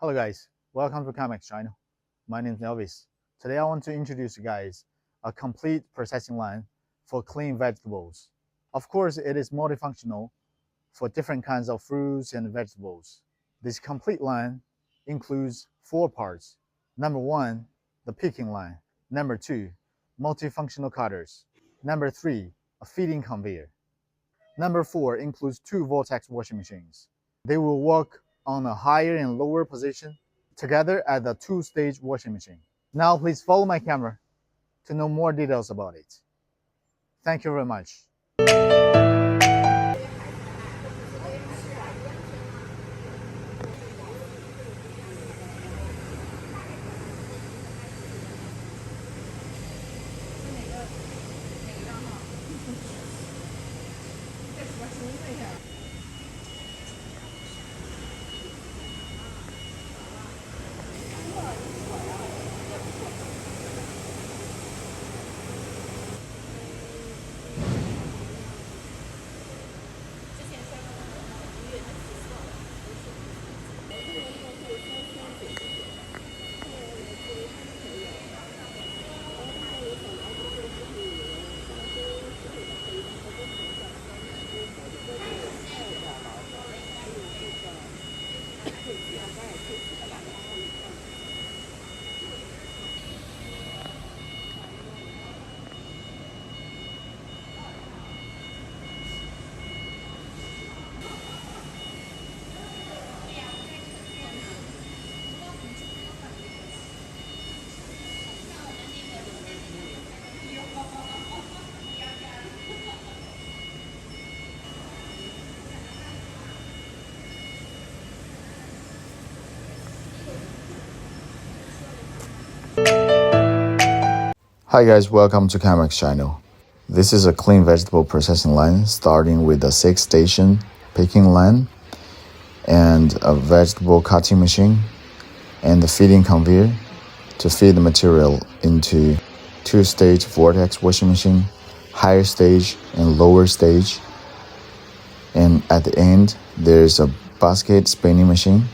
Hello guys, welcome to Comex channel. My name is Elvis. Today I want to introduce you guys a complete processing line for clean vegetables. Of course, it is multifunctional for different kinds of fruits and vegetables. This complete line includes 4 parts. Number 1, the picking line. Number 2, multifunctional cutters. Number 3, a feeding conveyor. Number 4 includes 2 vortex washing machines. They will work on a higher and lower position together at the 2-stage washing machine. Now please follow my camera to know more details about it. Thank you very much. Hi guys, welcome to Comex channel. This is a clean vegetable processing line starting with a 6-station picking line and a vegetable cutting machine and the feeding conveyor to feed the material into 2-stage vortex washing machine, higher stage and lower stage. And at the end, there's a basket spinning machine